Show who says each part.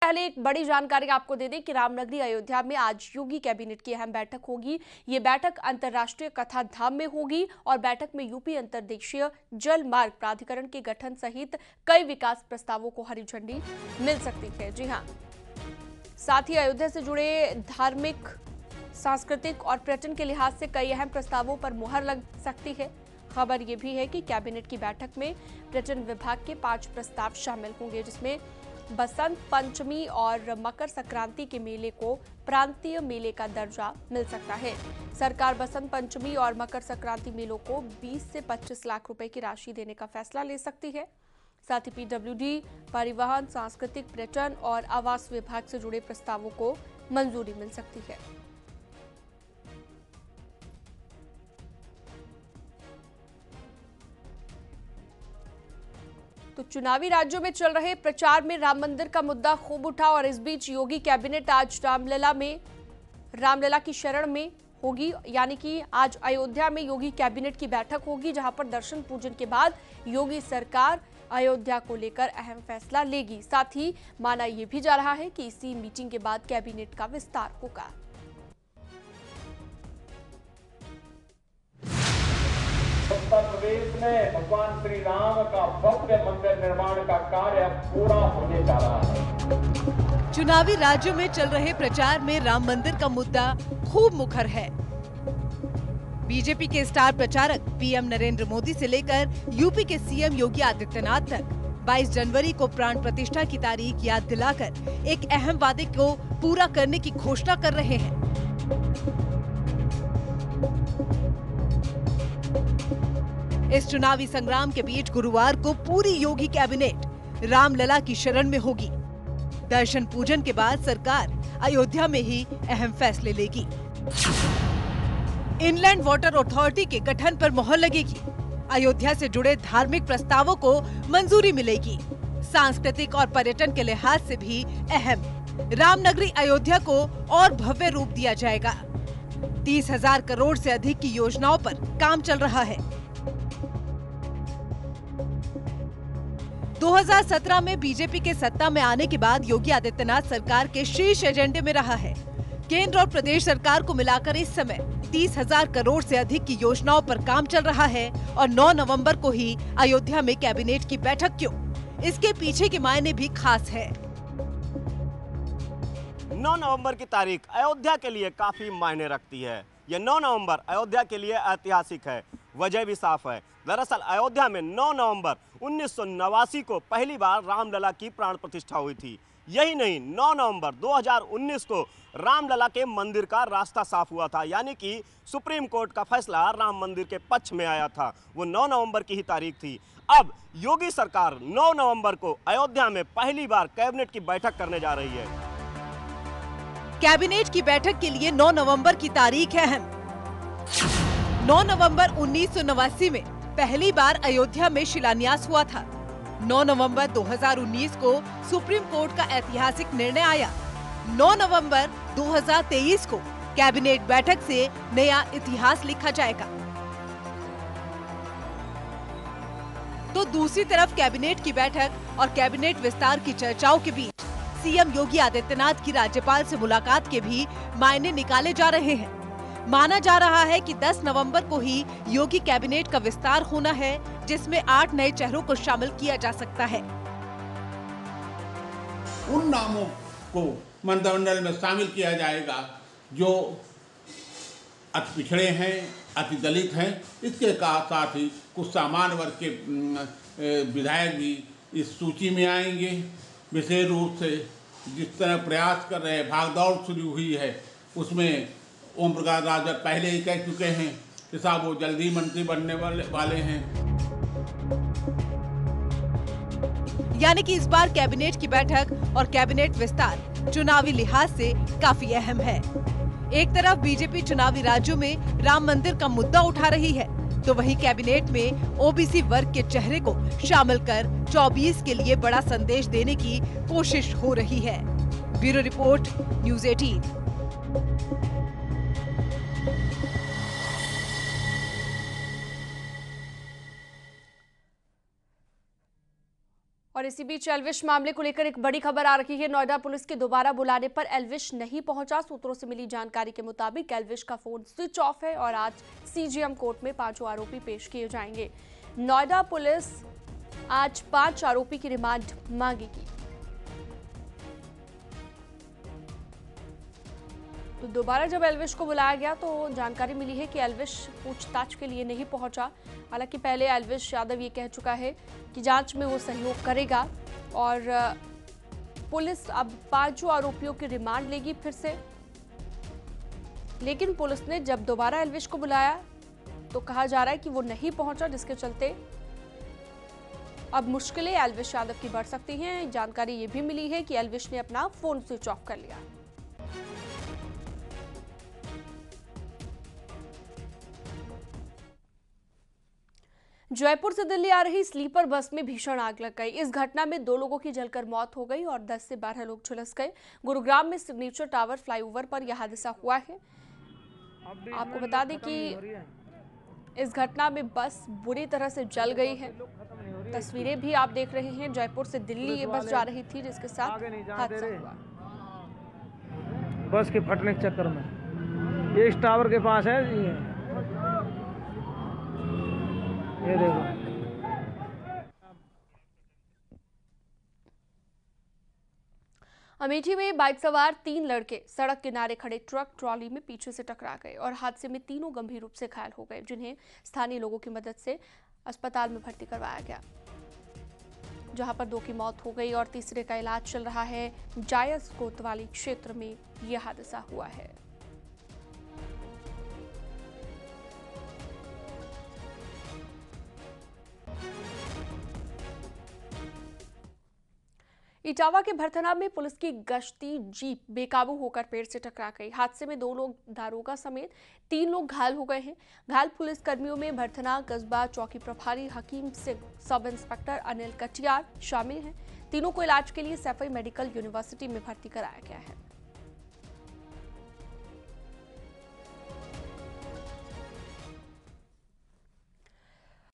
Speaker 1: पहले एक बड़ी जानकारी आपको दे दें कि रामनगरी अयोध्या में आज योगी कैबिनेट की अहम बैठक होगी। ये बैठक अंतर्राष्ट्रीय कथा धाम में होगी और बैठक में यूपी अंतर्देशीय जल मार्ग प्राधिकरण के गठन सहित कई विकास प्रस्तावों को हरी झंडी मिल सकती है। जी हां, साथ ही अयोध्या से जुड़े धार्मिक, सांस्कृतिक और पर्यटन के लिहाज से कई अहम प्रस्तावों पर मुहर लग सकती है। खबर यह भी है कि कैबिनेट की बैठक में पर्यटन विभाग के 5 प्रस्ताव शामिल होंगे, जिसमें बसंत पंचमी और मकर संक्रांति के मेले को प्रांतीय मेले का दर्जा मिल सकता है। सरकार बसंत पंचमी और मकर संक्रांति मेलों को 20 से 25 लाख रुपए की राशि देने का फैसला ले सकती है। साथ ही पीडब्ल्यूडी, परिवहन, सांस्कृतिक, पर्यटन और आवास विभाग से जुड़े प्रस्तावों को मंजूरी मिल सकती है। तो चुनावी राज्यों में चल रहे प्रचार में राम मंदिर का मुद्दा खूब उठा और इस बीच योगी कैबिनेट आज रामलला की शरण में होगी, यानी कि आज अयोध्या में योगी कैबिनेट की बैठक होगी, जहां पर दर्शन पूजन के बाद योगी सरकार अयोध्या को लेकर अहम फैसला लेगी। साथ ही माना यह भी जा रहा है कि इसी मीटिंग के बाद कैबिनेट का विस्तार होगा।
Speaker 2: उत्तर प्रदेश में भगवान श्री राम का भव्य मंदिर निर्माण का कार्य अब पूरा होने जा रहा है।
Speaker 3: चुनावी राज्यों में चल रहे प्रचार में राम मंदिर का मुद्दा खूब मुखर है। बीजेपी के स्टार प्रचारक पीएम नरेंद्र मोदी से लेकर यूपी के सीएम योगी आदित्यनाथ तक 22 जनवरी को प्राण प्रतिष्ठा की तारीख याद दिलाकर एक अहम वादे को पूरा करने की घोषणा कर रहे हैं। इस चुनावी संग्राम के बीच गुरुवार को पूरी योगी कैबिनेट रामलला की शरण में होगी। दर्शन पूजन के बाद सरकार अयोध्या में ही अहम फैसले लेगी। इनलैंड वाटर अथॉरिटी के गठन पर मोहर लगेगी। अयोध्या से जुड़े धार्मिक प्रस्तावों को मंजूरी मिलेगी। सांस्कृतिक और पर्यटन के लिहाज से भी अहम रामनगरी अयोध्या को और भव्य रूप दिया जाएगा। 30,000 करोड़ से अधिक की योजनाओं पर काम चल रहा है। 2017 में बीजेपी के सत्ता में आने के बाद योगी आदित्यनाथ सरकार के शीर्ष एजेंडे में रहा है। केंद्र और प्रदेश सरकार को मिलाकर इस समय 30,000 करोड़ से अधिक की योजनाओं पर काम चल रहा है और 9 नवंबर को ही अयोध्या में कैबिनेट की बैठक क्यों, इसके पीछे के मायने भी खास है।
Speaker 4: 9 नवंबर की तारीख अयोध्या के लिए काफी मायने रखती है। यह 9 नवंबर अयोध्या के लिए ऐतिहासिक है। वजह भी साफ है। दरअसल अयोध्या में 9 नवंबर 1989 को पहली बार रामलला की प्राण प्रतिष्ठा हुई थी। यही नहीं, 9 नवंबर 2019 को रामलला के मंदिर का रास्ता साफ हुआ था, यानी कि सुप्रीम कोर्ट का फैसला राम मंदिर के पक्ष में आया था। वो 9 नवंबर की ही तारीख थी। अब योगी सरकार 9 नवंबर को अयोध्या में पहली बार कैबिनेट की बैठक करने जा रही है।
Speaker 3: कैबिनेट की बैठक के लिए 9 नवंबर की तारीख है अहम। 9 नवंबर 1989 में पहली बार अयोध्या में शिलान्यास हुआ था। 9 नवंबर 2019 को सुप्रीम कोर्ट का ऐतिहासिक निर्णय आया। 9 नवंबर 2023 को कैबिनेट बैठक से नया इतिहास लिखा जाएगा। तो दूसरी तरफ कैबिनेट की बैठक और कैबिनेट विस्तार की चर्चाओं के बीच सीएम योगी आदित्यनाथ की राज्यपाल से मुलाकात के भी मायने निकाले जा रहे हैं। माना जा रहा है कि 10 नवंबर को ही योगी कैबिनेट का विस्तार होना है, जिसमें 8 नए चेहरों को शामिल किया जा सकता है।
Speaker 5: उन नामों को मंत्रिमंडल में शामिल किया जाएगा जो अति पिछड़े हैं, अति दलित हैं। इसके साथ ही कुछ सामान्य वर्ग के विधायक भी इस सूची में आएंगे। विशेष रूप से जिस तरह प्रयास कर रहे हैं, भागदौड़ शुरू हुई है, उसमें ओम प्रकाश राजभर पहले ही कह चुके हैं कि साहब वो जल्दी मंत्री बनने वाले हैं।
Speaker 3: यानी कि इस बार कैबिनेट की बैठक और कैबिनेट विस्तार चुनावी लिहाज से काफी अहम है। एक तरफ बीजेपी चुनावी राज्यों में राम मंदिर का मुद्दा उठा रही है, तो वहीं कैबिनेट में ओबीसी वर्ग के चेहरे को शामिल कर 24 के लिए बड़ा संदेश देने की कोशिश हो रही है। Bureau report, news 18।
Speaker 1: और इसी बीच एल्विश मामले को लेकर एक बड़ी खबर आ रही है। नोएडा पुलिस के दोबारा बुलाने पर एल्विश नहीं पहुंचा। सूत्रों से मिली जानकारी के मुताबिक एल्विश का फोन स्विच ऑफ है और आज सीजीएम कोर्ट में 5 आरोपी पेश किए जाएंगे। नोएडा पुलिस आज 5 आरोपी की रिमांड मांगेगी। तो दोबारा जब एल्विश को बुलाया गया तो जानकारी मिली है कि एल्विश पूछताछ के लिए नहीं पहुंचा। हालांकि पहले एल्विश यादव ये कह चुका है कि जांच में वो सहयोग करेगा और पुलिस अब 5 आरोपियों की रिमांड लेगी फिर से। लेकिन पुलिस ने जब दोबारा एल्विश को बुलाया तो कहा जा रहा है कि वो नहीं पहुंचा, जिसके चलते अब मुश्किलें एल्विश यादव की बढ़ सकती हैं। जानकारी ये भी मिली है कि एल्विश ने अपना फोन स्विच ऑफ कर लिया। जयपुर से दिल्ली आ रही स्लीपर बस में भीषण आग लग गई। इस घटना में 2 लोगों की जलकर मौत हो गई और 10 से 12 लोग झुलस गए। गुरुग्राम में सिग्नेचर टावर फ्लाईओवर पर यह हादसा हुआ है। आपको बता दें कि इस घटना में बस बुरी तरह से जल गई है। तस्वीरें भी आप देख रहे हैं। जयपुर से दिल्ली ये बस जा रही थी, जिसके साथ हादसा हुआ।
Speaker 6: बस के फटने के चक्कर में ये इस टावर के पास है। ये देखो।
Speaker 1: अमेठी में बाइक सवार 3 लड़के सड़क किनारे खड़े ट्रक ट्रॉली में पीछे से टकरा गए और हादसे में तीनों गंभीर रूप से घायल हो गए, जिन्हें स्थानीय लोगों की मदद से अस्पताल में भर्ती करवाया गया, जहां पर 2 की मौत हो गई और तीसरे का इलाज चल रहा है। जायस कोतवाली क्षेत्र में यह हादसा हुआ है। इटावा के भरथना में पुलिस की गश्ती जीप बेकाबू होकर पेड़ से टकरा गई। हादसे में 2 लोग, दारोगा समेत 3 लोग घायल हो गए हैं। घायल पुलिस कर्मियों में भरथना कस्बा चौकी प्रभारी हकीम सिंह, सब इंस्पेक्टर अनिल कटियार शामिल हैं। तीनों को इलाज के लिए सैफई मेडिकल यूनिवर्सिटी में भर्ती कराया गया है।